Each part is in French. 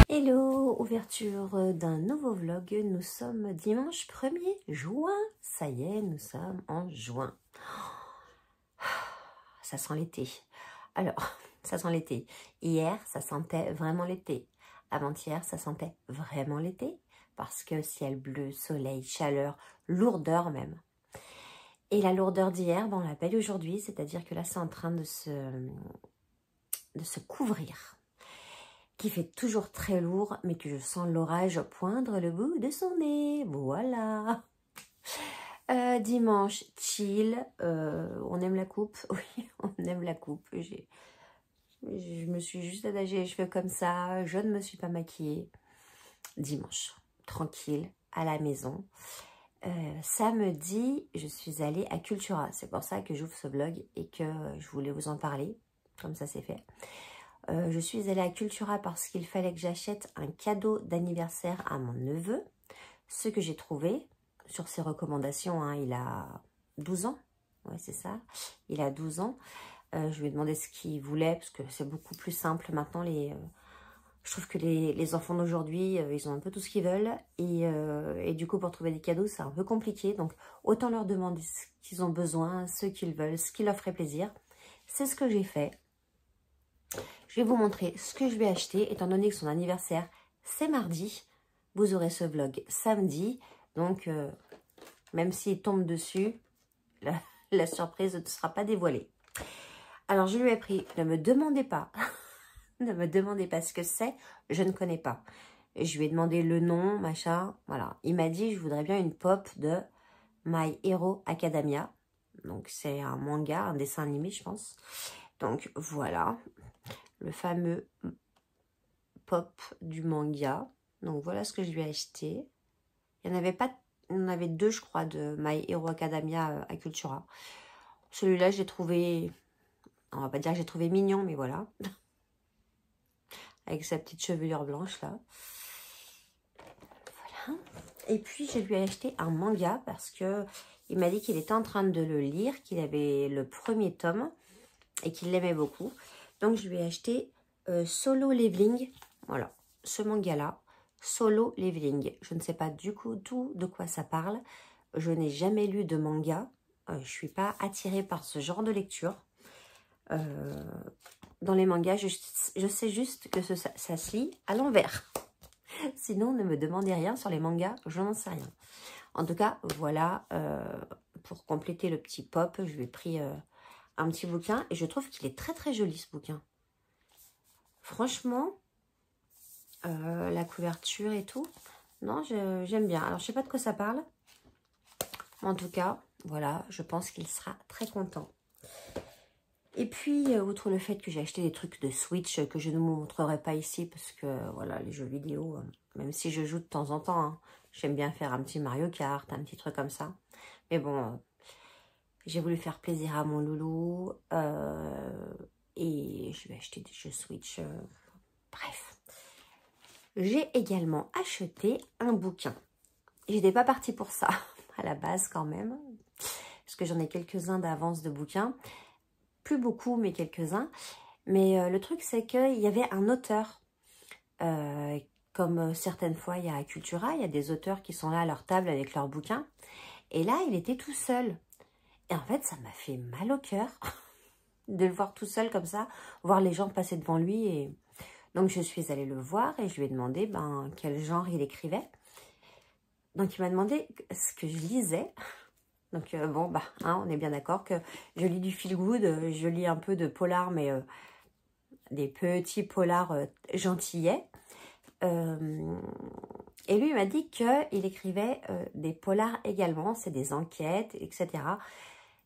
Hello, ouverture d'un nouveau vlog. Nous sommes dimanche 1er juin. Ça y est, nous sommes en juin. Ça sent l'été. Alors, ça sent l'été. Hier, ça sentait vraiment l'été. Avant-hier, ça sentait vraiment l'été. Parce que ciel bleu, soleil, chaleur, lourdeur même. Et la lourdeur d'hier, on l'appelle aujourd'hui. C'est-à-dire que là, c'est en train de se couvrir. Qui fait toujours très lourd, mais que je sens l'orage poindre le bout de son nez. Voilà. Dimanche, chill. On aime la coupe. Oui, on aime la coupe. Je me suis juste adagée les cheveux comme ça. Je ne me suis pas maquillée. Dimanche, tranquille, à la maison. Samedi, je suis allée à Cultura. C'est pour ça que j'ouvre ce vlog et que je voulais vous en parler. Comme ça, c'est fait. Je suis allée à Cultura parce qu'il fallait que j'achète un cadeau d'anniversaire à mon neveu. Ce que j'ai trouvé sur ses recommandations, hein, il a 12 ans. Ouais, c'est ça. Il a 12 ans. Je lui ai demandé ce qu'il voulait parce que c'est beaucoup plus simple maintenant. Je trouve que les enfants d'aujourd'hui, ils ont un peu tout ce qu'ils veulent. Et du coup, pour trouver des cadeaux, c'est un peu compliqué. Donc, autant leur demander ce qu'ils ont besoin, ce qu'ils veulent, ce qui leur ferait plaisir. C'est ce que j'ai fait. Je vais vous montrer ce que je vais acheter, étant donné que son anniversaire, c'est mardi. Vous aurez ce vlog samedi. Donc, même s'il tombe dessus, la surprise ne sera pas dévoilée. Alors, je lui ai pris, ne me demandez pas, ne me demandez pas ce que c'est, je ne connais pas. Je lui ai demandé le nom, machin, voilà. Il m'a dit, je voudrais bien une pop de My Hero Academia. Donc, c'est un manga, un dessin animé, je pense. Donc, voilà. Le fameux pop du manga. Donc voilà ce que je lui ai acheté. Il y en avait pas, il y en avait deux, je crois, de My Hero Academia à Cultura. Celui-là, j'ai trouvé, on va pas dire que j'ai trouvé mignon, mais voilà. Avec sa petite chevelure blanche là. Voilà. Et puis je lui ai acheté un manga parce que il m'a dit qu'il était en train de le lire, qu'il avait le premier tome et qu'il l'aimait beaucoup. Donc, je lui ai acheté Solo Leveling. Voilà, ce manga-là. Solo Leveling. Je ne sais pas du coup tout de quoi ça parle. Je n'ai jamais lu de manga. Je ne suis pas attirée par ce genre de lecture. Dans les mangas, je sais juste que ça se lit à l'envers. Sinon, ne me demandez rien sur les mangas. Je n'en sais rien. En tout cas, voilà. Pour compléter le petit pop, je lui ai pris... un petit bouquin et je trouve qu'il est très très joli ce bouquin. Franchement, la couverture et tout, non, j'aime bien. Alors je sais pas de quoi ça parle, mais en tout cas, voilà, je pense qu'il sera très content. Et puis, outre le fait que j'ai acheté des trucs de Switch que je ne vous montrerai pas ici parce que voilà, les jeux vidéo, même si je joue de temps en temps, hein, j'aime bien faire un petit Mario Kart, un petit truc comme ça. Mais bon... j'ai voulu faire plaisir à mon loulou et je lui ai acheté des jeux Switch. Bref. J'ai également acheté un bouquin. J'étais pas partie pour ça, à la base quand même. Parce que j'en ai quelques-uns d'avance de bouquins. Plus beaucoup, mais quelques-uns. Mais le truc, c'est qu'il y avait un auteur. Comme certaines fois, il y a à Cultura, il y a des auteurs qui sont là à leur table avec leurs bouquins. Et là, il était tout seul. Et en fait, ça m'a fait mal au cœur de le voir tout seul comme ça, voir les gens passer devant lui. Et donc, je suis allée le voir et je lui ai demandé quel genre il écrivait. Donc, il m'a demandé ce que je lisais. Donc, bon, hein, on est bien d'accord que je lis du feel good, je lis un peu de polar, mais des petits polars gentillets. Et lui, il m'a dit qu'il écrivait des polars également, c'est des enquêtes, etc.,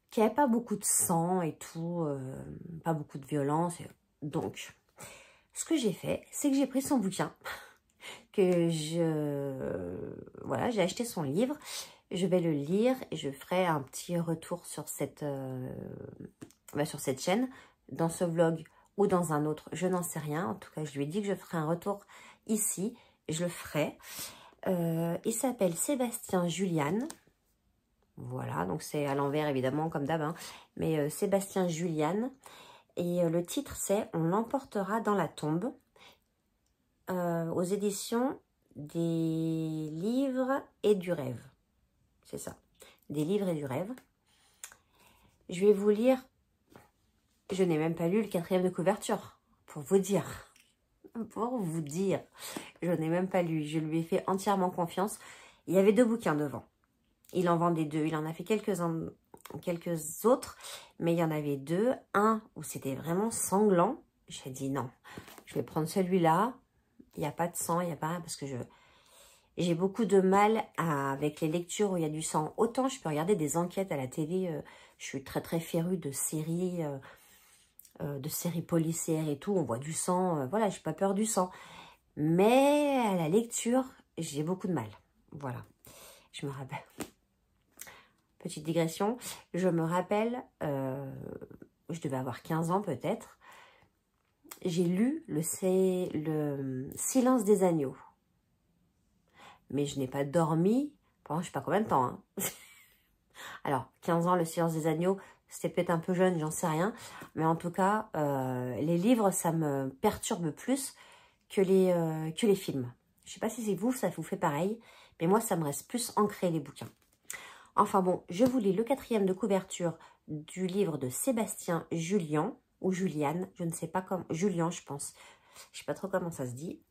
qu'il n'y avait pas beaucoup de sang et tout, pas beaucoup de violence. Donc, ce que j'ai fait, c'est que j'ai pris son bouquin, voilà, j'ai acheté son livre, je vais le lire et je ferai un petit retour sur cette chaîne, dans ce vlog ou dans un autre, je n'en sais rien. En tout cas, je lui ai dit que je ferai un retour ici, je le ferai. Il s'appelle Sébastien Julian. Voilà, donc c'est à l'envers évidemment, comme d'hab, hein. Mais Sébastien Julian. Et le titre c'est « On l'emportera dans la tombe » aux éditions des livres et du rêve. C'est ça, des livres et du rêve. Je vais vous lire, je n'ai même pas lu le 4e de couverture, pour vous dire. Pour vous dire, je n'ai même pas lu, je lui ai fait entièrement confiance. Il y avait 2 bouquins devant. Il en vendait 2, il en a fait quelques autres, mais il y en avait 2. Un où c'était vraiment sanglant. J'ai dit non, je vais prendre celui-là. Il n'y a pas de sang, il n'y a pas rien, parce que j'ai beaucoup de mal avec les lectures où il y a du sang. Autant je peux regarder des enquêtes à la télé, je suis très très férue de séries policières et tout, on voit du sang, voilà, j'ai pas peur du sang. Mais à la lecture, j'ai beaucoup de mal. Voilà, je me rappelle. Petite digression, je me rappelle, je devais avoir 15 ans peut-être, j'ai lu le Silence des agneaux. Mais je n'ai pas dormi pendant je ne sais pas combien de temps. Hein. Alors, 15 ans, le Silence des agneaux, c'était peut-être un peu jeune, j'en sais rien. Mais en tout cas, les livres, ça me perturbe plus que les films. Je ne sais pas si c'est vous, ça vous fait pareil. Mais moi, ça me reste plus ancré, les bouquins. Enfin bon, je vous lis le 4e de couverture du livre de Sébastien Julian, ou Julian, je ne sais pas comment, Julian je pense, je ne sais pas trop comment ça se dit.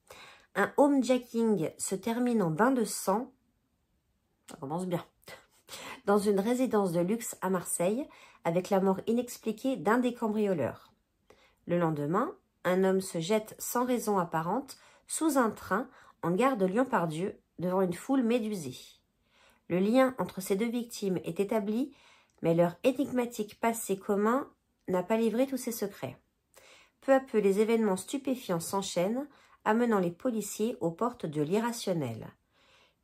Un homejacking se termine en bain de sang, ça commence bien, dans une résidence de luxe à Marseille, avec la mort inexpliquée d'un des cambrioleurs. Le lendemain, un homme se jette sans raison apparente sous un train en gare de Lyon-Pardieu devant une foule médusée. Le lien entre ces 2 victimes est établi, mais leur énigmatique passé commun n'a pas livré tous ses secrets. Peu à peu, les événements stupéfiants s'enchaînent, amenant les policiers aux portes de l'irrationnel.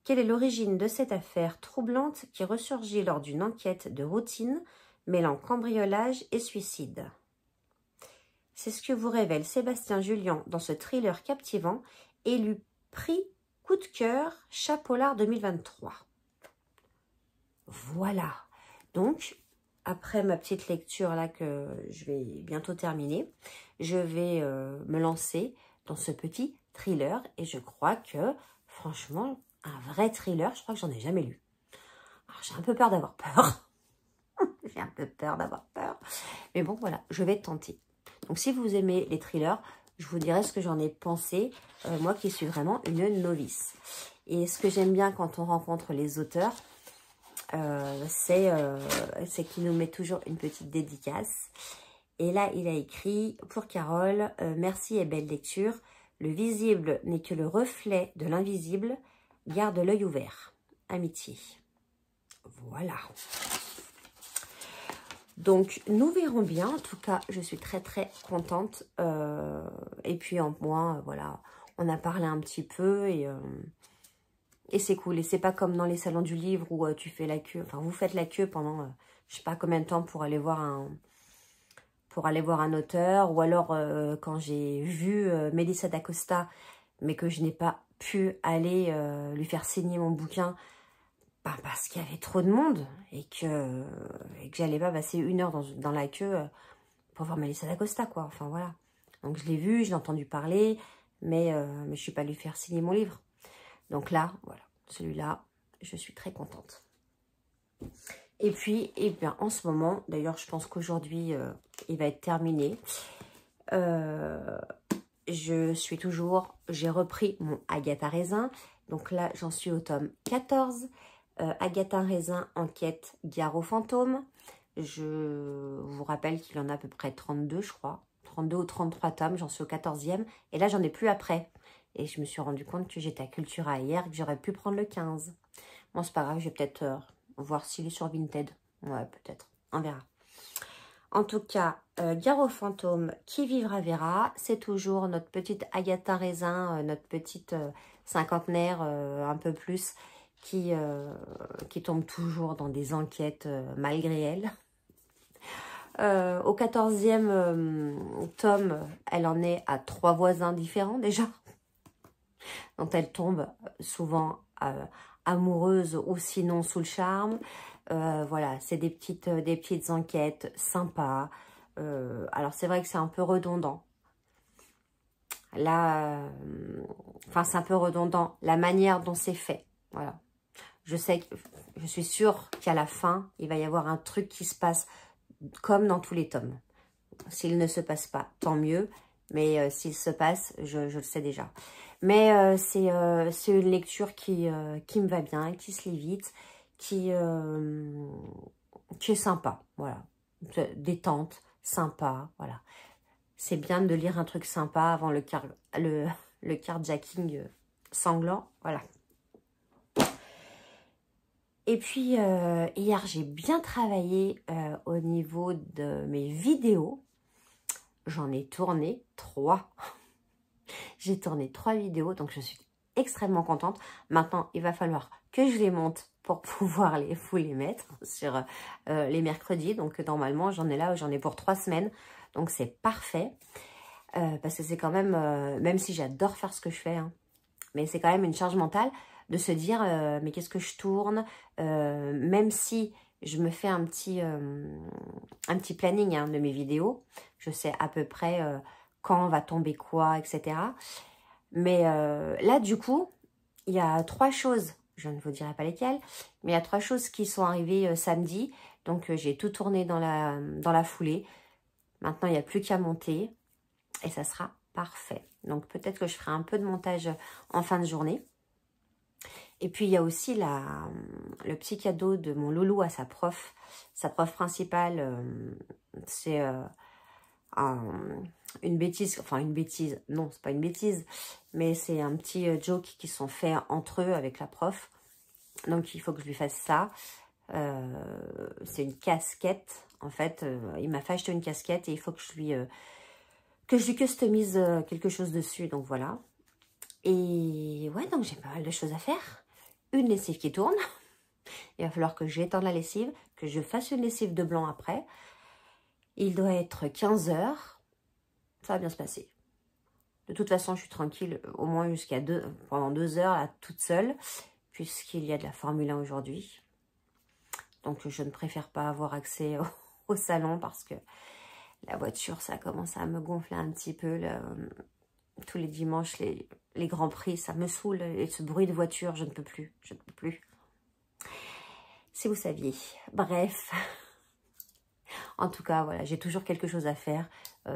Quelle est l'origine de cette affaire troublante qui ressurgit lors d'une enquête de routine mêlant cambriolage et suicide? C'est ce que vous révèle Sébastien Julian dans ce thriller captivant, élu prix coup de cœur Chapollard 2023. Voilà, donc après ma petite lecture là que je vais bientôt terminer, je vais me lancer dans ce petit thriller et je crois que franchement, un vrai thriller, je crois que j'en ai jamais lu. Alors j'ai un peu peur d'avoir peur, j'ai un peu peur d'avoir peur, mais bon voilà, je vais tenter. Donc si vous aimez les thrillers, je vous dirai ce que j'en ai pensé, moi qui suis vraiment une novice. Et ce que j'aime bien quand on rencontre les auteurs, c'est qu'il nous met toujours une petite dédicace. Et là, il a écrit « Pour Carole, merci et belle lecture. Le visible n'est que le reflet de l'invisible. Garde l'œil ouvert. Amitié. » Voilà. Donc, nous verrons bien. En tout cas, je suis très, très contente. Et puis, en moins, voilà, on a parlé un petit peu et c'est cool. Et c'est pas comme dans les salons du livre où tu fais la queue. Enfin, vous faites la queue pendant, je sais pas combien de temps pour aller voir un auteur. Ou alors, quand j'ai vu Melissa d'Acosta, mais que je n'ai pas pu aller lui faire signer mon bouquin, parce qu'il y avait trop de monde et que j'allais pas passer 1 heure dans la queue pour voir Melissa d'Acosta, quoi. Enfin, voilà. Donc, je l'ai vu, je l'ai entendu parler, mais je suis pas lui faire signer mon livre. Donc là, voilà, celui-là, je suis très contente. Et puis, eh bien, en ce moment, d'ailleurs, je pense qu'aujourd'hui, il va être terminé. J'ai repris mon Agatha Raisin. Donc là, j'en suis au tome 14. Agatha Raisin, enquête, gare aux fantômes. Je vous rappelle qu'il en a à peu près 32, je crois. 32 ou 33 tomes, j'en suis au 14e. Et là, j'en ai plus après. Et je me suis rendu compte que j'étais à Cultura hier, que j'aurais pu prendre le 15. Bon, c'est pas grave, je vais peut-être voir s'il est sur Vinted. Ouais, peut-être. On verra. En tout cas, gare aux fantômes, qui vivra verra. C'est toujours notre petite Agatha Raisin, notre petite cinquantenaire, un peu plus, qui tombe toujours dans des enquêtes malgré elle. Au 14e tome, elle en est à 3 voisins différents déjà, dont elle tombe souvent amoureuse ou sinon sous le charme. Voilà, c'est des petites enquêtes sympas. Alors, c'est vrai que c'est un peu redondant. Là, enfin, c'est un peu redondant. La manière dont c'est fait, voilà. Je suis sûre qu'à la fin, il va y avoir un truc qui se passe comme dans tous les tomes. S'il ne se passe pas, tant mieux. Mais s'il se passe, je le sais déjà. Mais c'est une lecture qui me va bien, qui se lit vite, qui est sympa. Voilà. Détente, sympa. Voilà. C'est bien de lire un truc sympa avant le carjacking sanglant. Voilà. Et puis, hier, j'ai bien travaillé au niveau de mes vidéos. J'en ai tourné 3. J'ai tourné 3 vidéos, donc je suis extrêmement contente. Maintenant, il va falloir que je les monte pour pouvoir vous les mettre sur les mercredis. Donc, normalement, j'en ai pour 3 semaines. Donc, c'est parfait. Parce que c'est quand même, même si j'adore faire ce que je fais, hein, mais c'est quand même une charge mentale de se dire, mais qu'est-ce que je tourne, même si je me fais un petit planning hein, de mes vidéos, je sais à peu près quand va tomber quoi, etc. Mais là, du coup, il y a 3 choses, je ne vous dirai pas lesquelles, mais il y a 3 choses qui sont arrivées samedi. Donc, j'ai tout tourné dans la foulée. Maintenant, il n'y a plus qu'à monter et ça sera parfait. Donc, peut-être que je ferai un peu de montage en fin de journée. Et puis, il y a aussi le petit cadeau de mon loulou à sa prof. Sa prof principale, c'est une bêtise. Enfin, une bêtise. Non, c'est pas une bêtise. Mais c'est un petit joke qui sont faits entre eux avec la prof. Donc, il faut que je lui fasse ça. C'est une casquette. En fait, il m'a fait acheter une casquette et il faut que je lui customise quelque chose dessus. Donc, voilà. Et ouais, donc j'ai pas mal de choses à faire. Une lessive qui tourne. Il va falloir que j'étende la lessive, que je fasse une lessive de blanc après. Il doit être 15 h. Ça va bien se passer. De toute façon, je suis tranquille au moins pendant 2 heures, là, toute seule, puisqu'il y a de la Formule 1 aujourd'hui. Donc, je ne préfère pas avoir accès au salon parce que la voiture, ça commence à me gonfler un petit peu. Tous les dimanches, les grands prix, ça me saoule. Et ce bruit de voiture, je ne peux plus. Je ne peux plus. Si vous saviez. Bref. En tout cas, voilà, j'ai toujours quelque chose à faire.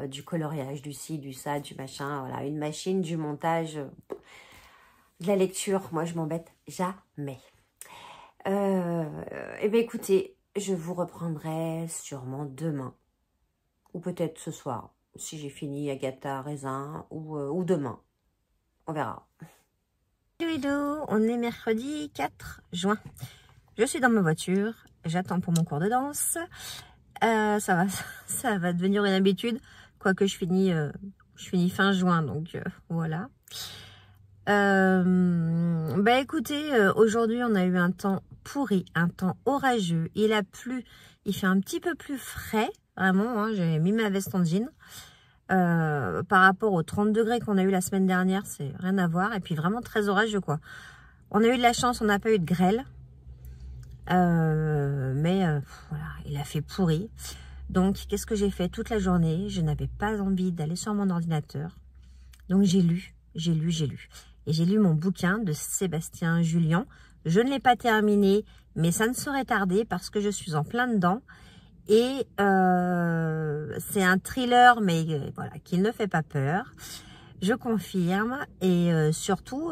Du coloriage, du ci, du ça, du machin. Voilà, une machine, du montage, de la lecture. Moi, je m'embête jamais. Eh bien, écoutez, je vous reprendrai sûrement demain. Ou peut-être ce soir. Si j'ai fini Agatha Raisin ou demain. On verra. Hello, on est mercredi 4 juin. Je suis dans ma voiture. J'attends pour mon cours de danse. Ça va devenir une habitude. Quoique je finis fin juin. Donc voilà. Bah écoutez, aujourd'hui on a eu un temps pourri, un temps orageux. Il a plu. Il fait un petit peu plus frais. Vraiment, hein, j'ai mis ma veste en jean. Par rapport aux 30 degrés qu'on a eu la semaine dernière, c'est rien à voir. Et puis vraiment très orageux quoi. On a eu de la chance, on n'a pas eu de grêle. Mais voilà, il a fait pourri. Donc qu'est-ce que j'ai fait toute la journée? Je n'avais pas envie d'aller sur mon ordinateur. Donc j'ai lu. Et j'ai lu mon bouquin de Sébastien Julian. Je ne l'ai pas terminé, mais ça ne saurait tarder parce que je suis en plein dedans. Et c'est un thriller, mais voilà, qui ne fait pas peur. Je confirme. Et surtout,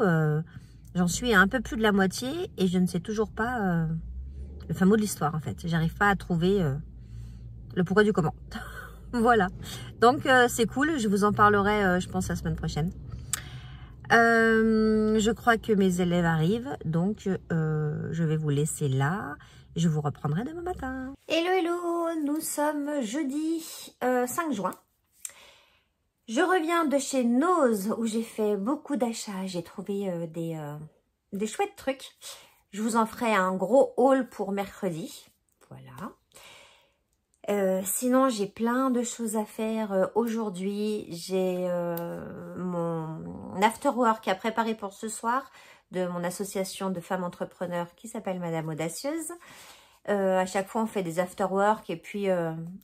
j'en suis à un peu plus de la moitié et je ne sais toujours pas le fin mot de l'histoire, en fait. J'arrive pas à trouver le pourquoi du comment. Voilà. Donc, c'est cool. Je vous en parlerai, je pense, la semaine prochaine. Je crois que mes élèves arrivent. Donc, je vais vous laisser là. Je vous reprendrai demain matin. Hello, hello. Nous sommes jeudi 5 juin. Je reviens de chez Nose où j'ai fait beaucoup d'achats. J'ai trouvé des chouettes trucs. Je vous en ferai un gros haul pour mercredi. Voilà. Sinon, j'ai plein de choses à faire aujourd'hui. J'ai mon afterwork à préparer pour ce soir de mon association de femmes entrepreneurs qui s'appelle Madame Audacieuse. À chaque fois, on fait des after-work et puis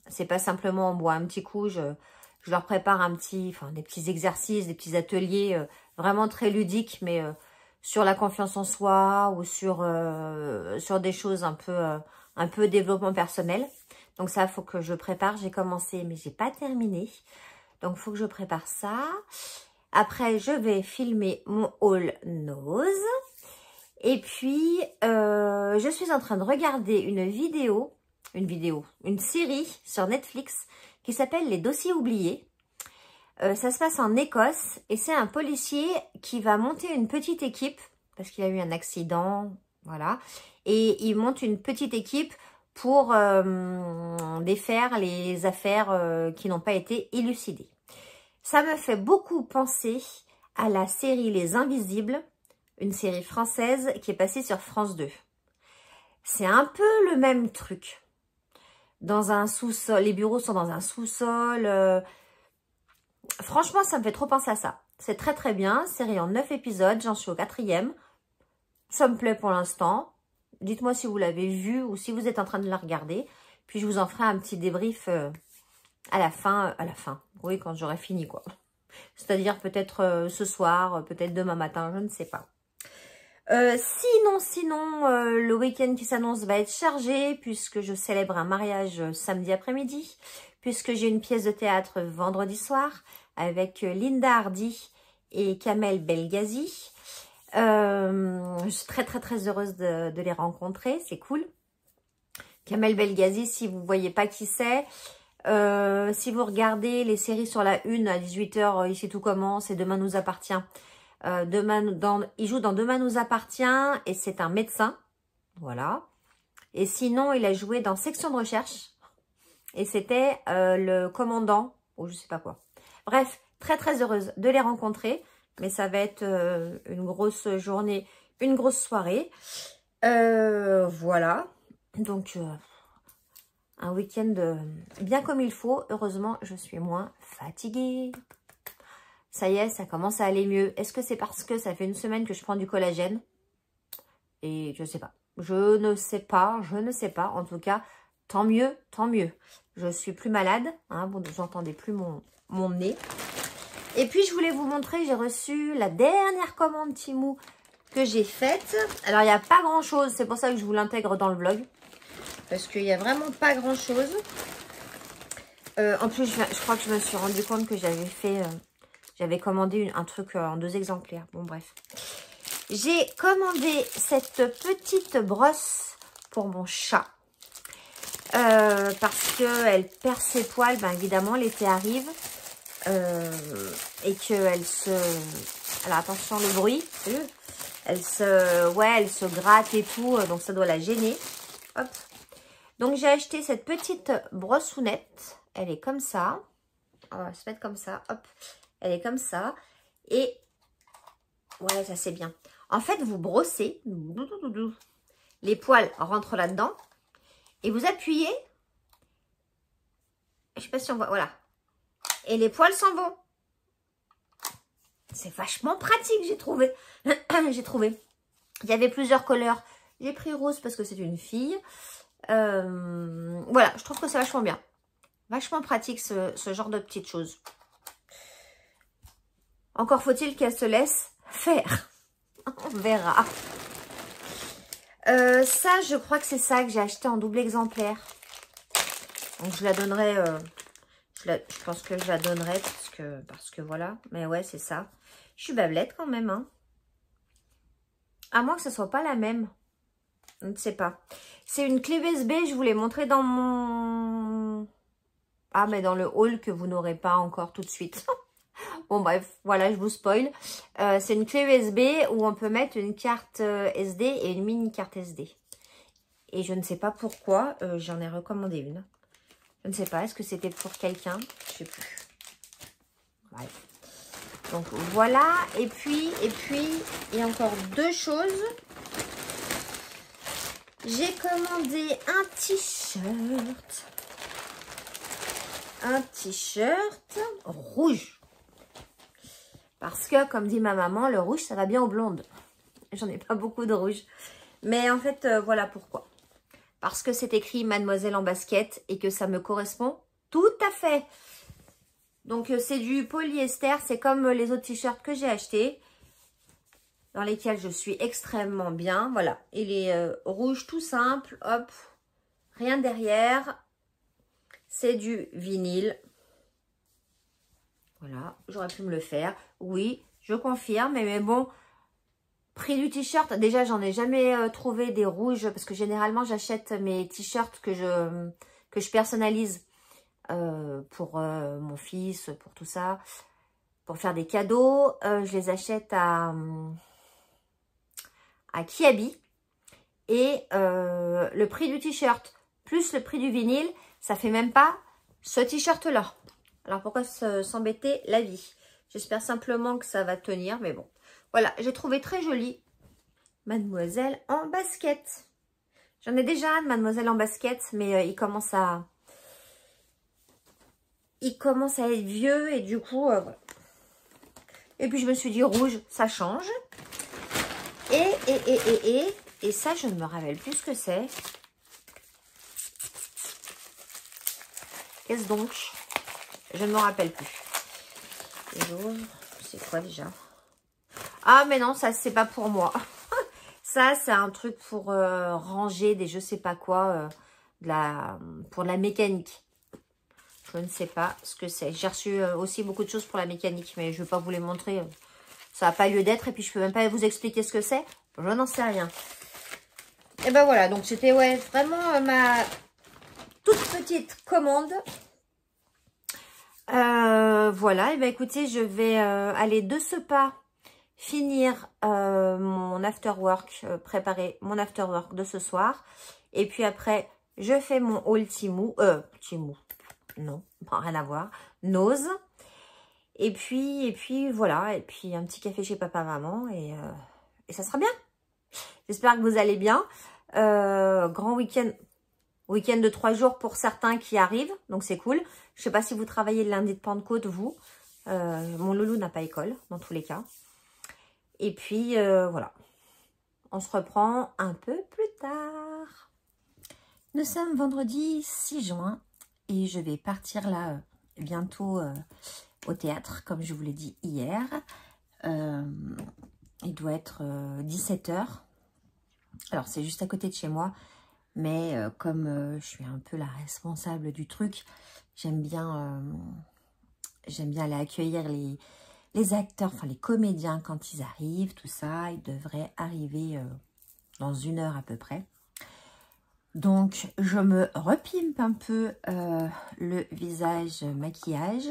c'est pas simplement on boit un petit coup. Je leur prépare des petits exercices, des petits ateliers vraiment très ludiques, mais sur la confiance en soi ou sur des choses un peu développement personnel. Donc ça, il faut que je prépare. J'ai commencé, mais j'ai pas terminé. Donc, il faut que je prépare ça. Après, je vais filmer mon haul nose. Et puis, je suis en train de regarder une série sur Netflix qui s'appelle Les Dossiers oubliés. Ça se passe en Écosse et c'est un policier qui va monter une petite équipe parce qu'il a eu un accident, voilà. Et il monte une petite équipe pour défaire les affaires qui n'ont pas été élucidées. Ça me fait beaucoup penser à la série Les Invisibles, une série française qui est passée sur France 2. C'est un peu le même truc. Dans un sous-sol, les bureaux sont dans un sous-sol. Franchement, ça me fait trop penser à ça. C'est très très bien, série en 9 épisodes, j'en suis au 4e. Ça me plaît pour l'instant. Dites-moi si vous l'avez vu ou si vous êtes en train de la regarder. Puis je vous en ferai un petit débrief à la fin. Oui, quand j'aurai fini, quoi. C'est-à-dire peut-être ce soir, peut-être demain matin, je ne sais pas. Sinon, le week-end qui s'annonce va être chargé puisque je célèbre un mariage samedi après-midi, puisque j'ai une pièce de théâtre vendredi soir avec Linda Hardy et Kamel Belghazi. Je suis très très très heureuse de les rencontrer, c'est cool. Kamel Belghazi, si vous ne voyez pas qui c'est, si vous regardez les séries sur la une à 18 h, ici tout commence et Demain nous appartient. Il joue dans Demain nous appartient et c'est un médecin, voilà. Et sinon, il a joué dans Section de recherche et c'était le commandant ou je sais pas quoi. Bref, très très heureuse de les rencontrer, mais ça va être une grosse journée, une grosse soirée. Voilà, donc un week-end bien comme il faut. Heureusement, je suis moins fatiguée. Ça y est, ça commence à aller mieux. Est-ce que c'est parce que ça fait une semaine que je prends du collagène? Et je sais pas. Je ne sais pas. En tout cas, tant mieux, tant mieux. Je suis plus malade. Hein, vous n'entendez plus mon nez. Et puis, je voulais vous montrer, j'ai reçu la dernière commande Temu que j'ai faite. Alors, il n'y a pas grand-chose. C'est pour ça que je vous l'intègre dans le vlog. Parce qu'il n'y a vraiment pas grand-chose. En plus, je crois que je me suis rendu compte que j'avais fait... J'avais commandé un truc en 2 exemplaires. Bon, bref. J'ai commandé cette petite brosse pour mon chat. Parce qu'elle perd ses poils. Ben, évidemment, l'été arrive. Et qu'elle se... Alors, attention, le bruit. Elle se gratte et tout. Donc, ça doit la gêner. Hop. Donc, j'ai acheté cette petite brossounette. Elle est comme ça. On va se mettre comme ça. Hop. Elle est comme ça. Et ouais, ça c'est bien. En fait, vous brossez. Les poils rentrent là-dedans. Et vous appuyez. Je sais pas si on voit. Voilà. Et les poils s'en vont. C'est vachement pratique, j'ai trouvé. J'ai trouvé. Il y avait plusieurs couleurs. J'ai pris rose parce que c'est une fille. Voilà, je trouve que c'est vachement bien. Vachement pratique ce genre de petites choses. Encore faut-il qu'elle se laisse faire. On verra. Ça, je crois que c'est ça que j'ai acheté en double exemplaire. Donc, je la donnerai... je pense que je la donnerai parce que voilà. Mais ouais, c'est ça. Je suis bablette quand même. Hein. À moins que ce soit pas la même. Je ne sais pas. C'est une clé USB. Je vous l'ai montré dans mon... Ah, mais dans le haul que vous n'aurez pas encore tout de suite. Bon bref, voilà, je vous spoil. C'est une clé USB où on peut mettre une carte SD et une mini carte SD. Et je ne sais pas pourquoi, j'en ai recommandé une. Je ne sais pas, est-ce que c'était pour quelqu'un? Je ne sais plus. Bref. Donc voilà, et puis, il y a encore 2 choses. J'ai commandé un t-shirt. Un t-shirt rouge. Parce que, comme dit ma maman, le rouge, ça va bien aux blondes. J'en ai pas beaucoup de rouge. Mais en fait, voilà pourquoi. parce que c'est écrit Mademoiselle en basket et que ça me correspond tout à fait. Donc, c'est du polyester. C'est comme les autres t-shirts que j'ai achetés, dans lesquels je suis extrêmement bien. Voilà, il est rouge tout simple, hop, rien derrière. C'est du vinyle. Voilà, j'aurais pu me le faire. Oui, je confirme, mais bon, prix du t-shirt, déjà j'en ai jamais trouvé des rouges, parce que généralement j'achète mes t-shirts que je personnalise pour mon fils, pour tout ça, pour faire des cadeaux. Je les achète à Kiabi. Et le prix du t-shirt plus le prix du vinyle, ça fait même pas ce t-shirt-là. Alors, pourquoi s'embêter la vie? J'espère simplement que ça va tenir, mais bon. Voilà, j'ai trouvé très joli Mademoiselle en basket. J'en ai déjà un de Mademoiselle en basket, mais il commence à être vieux et du coup, voilà. Et puis, je me suis dit rouge, ça change. Et ça, je ne me rappelle plus ce que c'est. Qu'est-ce donc? Je ne me rappelle plus. C'est quoi déjà? Ah, mais non, ça, c'est pas pour moi. Ça, c'est un truc pour ranger des je sais pas quoi, pour la mécanique. Je ne sais pas ce que c'est. J'ai reçu aussi beaucoup de choses pour la mécanique, mais je ne vais pas vous les montrer. Ça n'a pas lieu d'être, et puis je peux même pas vous expliquer ce que c'est. Je n'en sais rien. Et ben voilà, donc c'était vraiment ma toute petite commande. Voilà, et ben écoutez, je vais aller de ce pas finir mon after work, préparer mon after work de ce soir. Et puis après, je fais mon haul Temu, non, rien à voir, Nose. Et puis voilà, et puis un petit café chez papa-maman et ça sera bien. J'espère que vous allez bien. Grand week-end de 3 jours pour certains qui arrivent, donc c'est cool. Je sais pas si vous travaillez le lundi de Pentecôte, vous. Mon loulou n'a pas école, dans tous les cas. Et puis, voilà. On se reprend un peu plus tard. Nous sommes vendredi 6 juin et je vais partir là bientôt au théâtre, comme je vous l'ai dit hier. Il doit être 17 h. Alors, c'est juste à côté de chez moi. Mais comme je suis un peu la responsable du truc, j'aime bien aller accueillir les acteurs, enfin les comédiens quand ils arrivent, tout ça. Ils devraient arriver dans 1 heure à peu près. Donc, je me repimpe un peu le visage maquillage.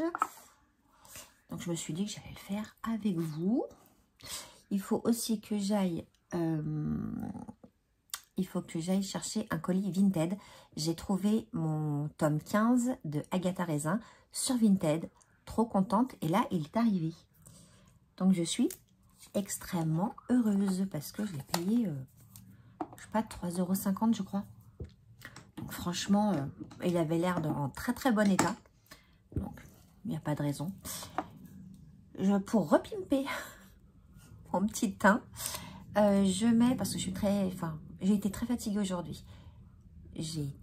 Donc, je me suis dit que j'allais le faire avec vous. Il faut aussi que j'aille... chercher un colis Vinted. J'ai trouvé mon tome 15 de Agatha Raisin sur Vinted. Trop contente. Et là, il est arrivé. Donc, je suis extrêmement heureuse parce que je l'ai payé, je sais pas, 3,50 €, je crois. Donc, franchement, il avait l'air en très, très bon état. Donc, il n'y a pas de raison. Pour repimper mon petit teint, je mets, parce que je suis j'ai été très fatiguée aujourd'hui. J'ai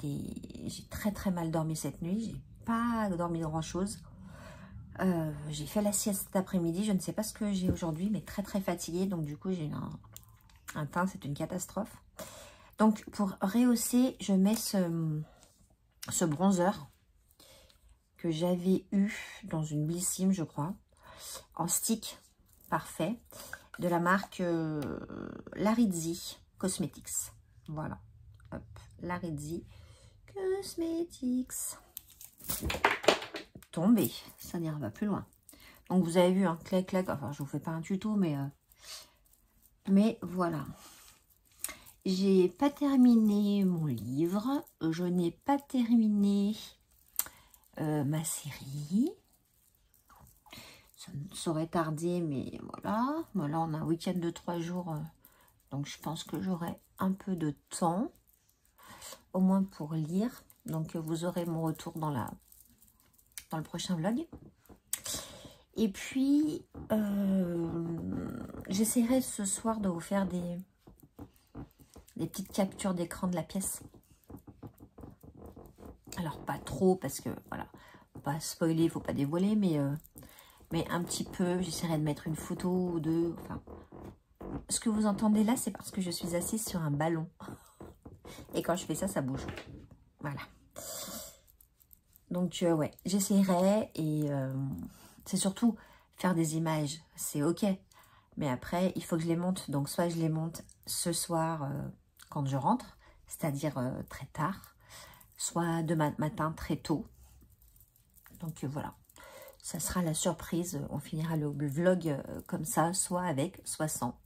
très très mal dormi cette nuit. J'ai pas dormi grand chose. J'ai fait la sieste cet après-midi. Je ne sais pas ce que j'ai aujourd'hui, mais très très fatiguée. Donc du coup, j'ai un teint, c'est une catastrophe. Donc pour rehausser, je mets ce bronzer que j'avais eu dans une Blissim, je crois, en stick parfait, de la marque Larizzi Cosmetics. Voilà. Hop, Larizzi Cosmetics. Tombé. Ça n'ira pas plus loin. Donc, vous avez vu, hein, clac, clac. Enfin, je vous fais pas un tuto, mais voilà. J'ai pas terminé mon livre. Je n'ai pas terminé ma série. Ça saurait tarder, mais voilà. Voilà, on a un week-end de 3 jours. Donc, je pense que j'aurai un peu de temps. Au moins pour lire. Donc, vous aurez mon retour dans le prochain vlog. Et puis, j'essaierai ce soir de vous faire des petites captures d'écran de la pièce. Alors, pas trop, parce que, voilà, faut pas spoiler, faut pas dévoiler, mais un petit peu. J'essaierai de mettre une photo ou deux. Enfin, ce que vous entendez là, c'est parce que je suis assise sur un ballon. Et quand je fais ça, ça bouge. Voilà. Donc, ouais, j'essaierai. Et c'est surtout faire des images. C'est OK. Mais après, il faut que je les monte. Donc, soit je les monte ce soir quand je rentre, c'est-à-dire très tard, soit demain matin très tôt. Donc, voilà. Ça sera la surprise. On finira le vlog comme ça, soit avec, soit sans.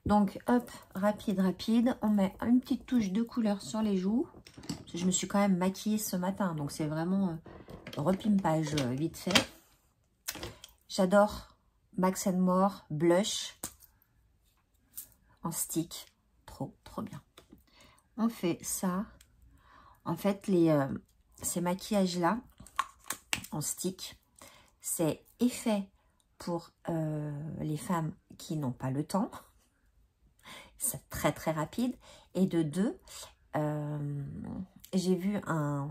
Donc, hop, rapide. On met une petite touche de couleur sur les joues. Parce que je me suis quand même maquillée ce matin. Donc, c'est vraiment repimpage vite fait. J'adore Max & More Blush en stick. Trop bien. On fait ça. En fait, ces maquillages-là, en stick, c'est effet pour les femmes qui n'ont pas le temps. C'est très rapide. Et de deux, j'ai vu un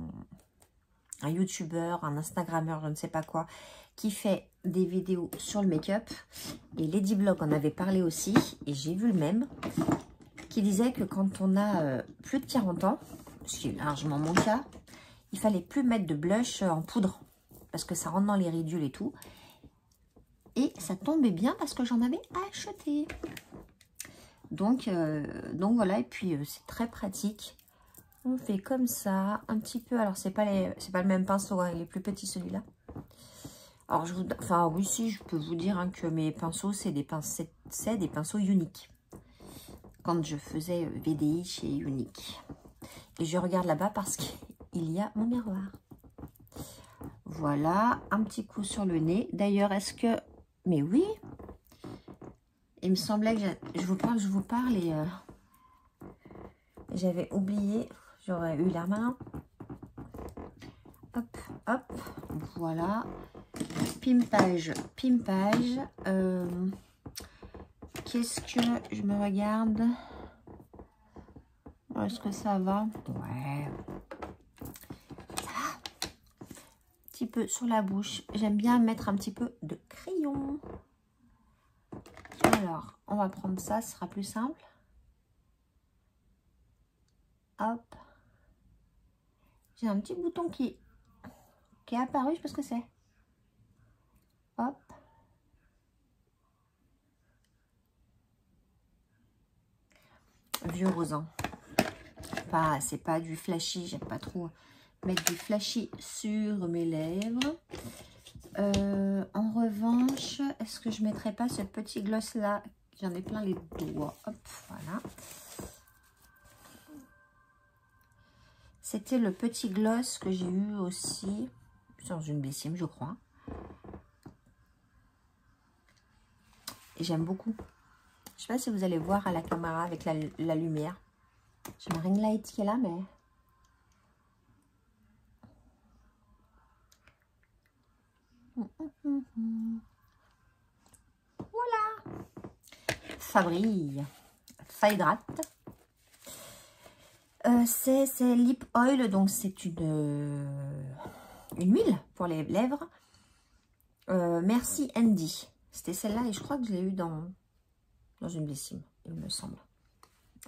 youtubeur, un instagrammeur, je ne sais pas quoi, qui fait des vidéos sur le make-up. Et Lady Blog en avait parlé aussi. Et j'ai vu le même, qui disait que quand on a plus de 40 ans, ce qui est largement mon cas, il fallait plus mettre de blush en poudre. Parce que ça rentre dans les ridules et tout. Et ça tombait bien parce que j'en avais acheté. Donc voilà, et puis c'est très pratique. On fait comme ça, un petit peu. Alors, c'est pas le même pinceau, hein, il est plus petit celui-là. Alors, enfin, oui, si, je peux vous dire hein, que mes pinceaux, c'est des pinceaux Unique. Quand je faisais VDI chez Unique. Et je regarde là-bas parce qu'il y a mon miroir. Voilà, un petit coup sur le nez. D'ailleurs, est-ce que... Mais oui, il me semblait que je vous parle et j'avais oublié, j'aurais eu la main. Hop, voilà. Pimpage. Qu'est-ce que je me regarde? Est-ce que ça va? Ouais. Ça va. Un petit peu sur la bouche. J'aime bien mettre un petit peu de crayon. Alors, on va prendre ça, ce sera plus simple. Hop. J'ai un petit bouton qui est apparu, je sais pas ce que c'est. Hop. Vieux rosan. C'est pas du flashy, j'aime pas trop mettre du flashy sur mes lèvres. En revanche, est-ce que je mettrais pas ce petit gloss là? J'en ai plein les doigts. Hop, voilà. C'était le petit gloss que j'ai eu aussi sur une Bessime, je crois. Et j'aime beaucoup. Je sais pas si vous allez voir à la caméra avec la lumière. J'ai ma ring light qui est là, mais... Voilà. Ça brille. Ça hydrate. C'est Lip Oil, donc c'est une huile pour les lèvres. Merci Andy. C'était celle-là et je crois que je l'ai eu dans une Bessime, il me semble.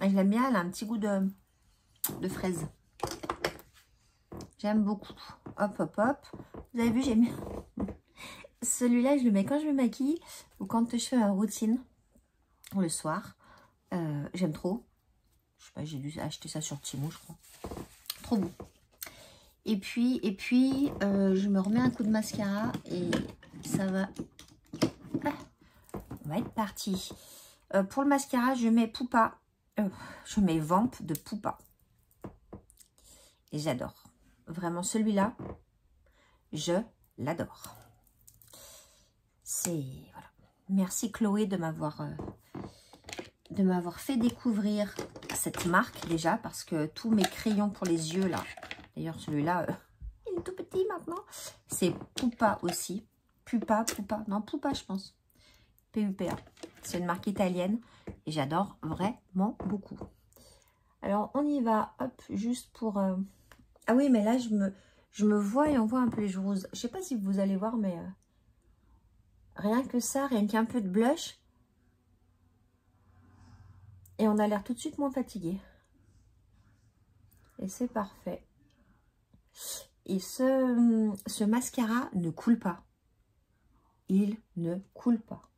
Et je l'aime bien, elle a un petit goût de fraise. J'aime beaucoup. Hop. Vous avez vu, j'ai mis... Celui-là, je le mets quand je me maquille ou quand je fais ma routine le soir. J'aime trop. Je sais pas, j'ai dû acheter ça sur Temu, je crois. Trop beau. Et puis je me remets un coup de mascara et ça va... on va être parti. Pour le mascara, je mets Poupa. Je mets Vamp de Poupa. Et j'adore. Vraiment, celui-là, je l'adore. C'est... Voilà. Merci Chloé de m'avoir fait découvrir cette marque déjà. Parce que tous mes crayons pour les yeux, là... D'ailleurs, celui-là, il est tout petit maintenant. C'est Poupa aussi. Poupa. Non, Poupa, je pense. PUPA. C'est une marque italienne. Et j'adore vraiment beaucoup. Alors, on y va. Hop, juste pour Ah oui, mais là, je me vois et on voit un peu les joues roses. Je sais pas si vous allez voir, mais rien que ça, rien qu'un peu de blush. Et on a l'air tout de suite moins fatigué. Et c'est parfait. Et ce mascara ne coule pas. Il ne coule pas.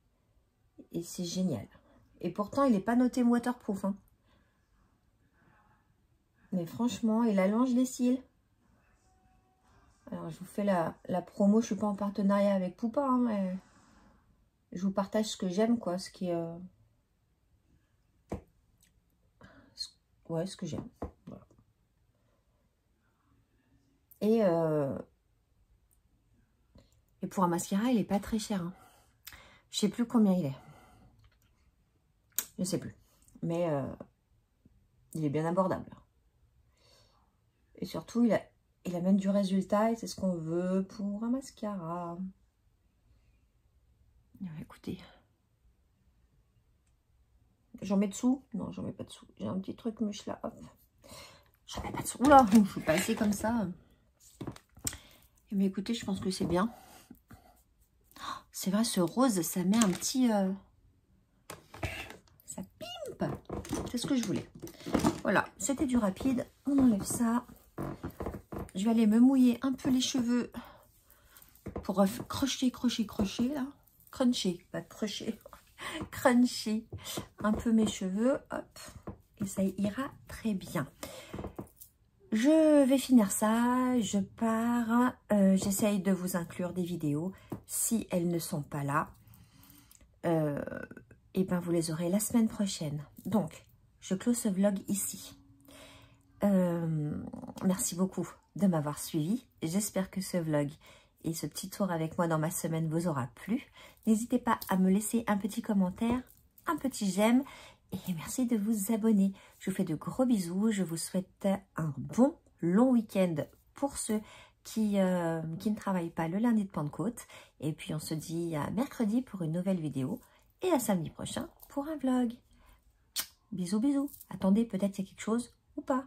Et c'est génial. Et pourtant, il n'est pas noté waterproof. Hein. Mais franchement, il allonge les cils. Alors, je vous fais la promo. Je ne suis pas en partenariat avec Poupa. Hein, mais je vous partage ce que j'aime, quoi. Ce qui est... ouais, ce que j'aime. Voilà. Et pour un mascara, il n'est pas très cher. Hein. Je sais plus combien il est. Je sais plus. Mais il est bien abordable. Et surtout, il amène du résultat et c'est ce qu'on veut pour un mascara. Écoutez. J'en mets dessous? Non, j'en mets pas dessous. J'ai un petit truc mouche là. Hop. J'en mets pas dessous. Oula, je suis passée comme ça. Mais écoutez, je pense que c'est bien. C'est vrai, ce rose, ça met un petit... ça pimpe. C'est ce que je voulais. Voilà, c'était du rapide. On enlève ça. Je vais aller me mouiller un peu les cheveux pour crocher, là. Cruncher, pas crocher. Crunchy un peu mes cheveux. Hop. Et ça ira très bien. Je vais finir ça. Je pars. J'essaye de vous inclure des vidéos. Si elles ne sont pas là, et ben vous les aurez la semaine prochaine. Donc, je close ce vlog ici. Merci beaucoup de m'avoir suivi. J'espère que ce vlog et ce petit tour avec moi dans ma semaine vous aura plu. N'hésitez pas à me laisser un petit commentaire, un petit j'aime et merci de vous abonner. Je vous fais de gros bisous. Je vous souhaite un bon long week-end pour ceux qui ne travaillent pas le lundi de Pentecôte. Et puis on se dit à mercredi pour une nouvelle vidéo et à samedi prochain pour un vlog. Bisous, bisous. Attendez, peut-être il y a quelque chose ou pas.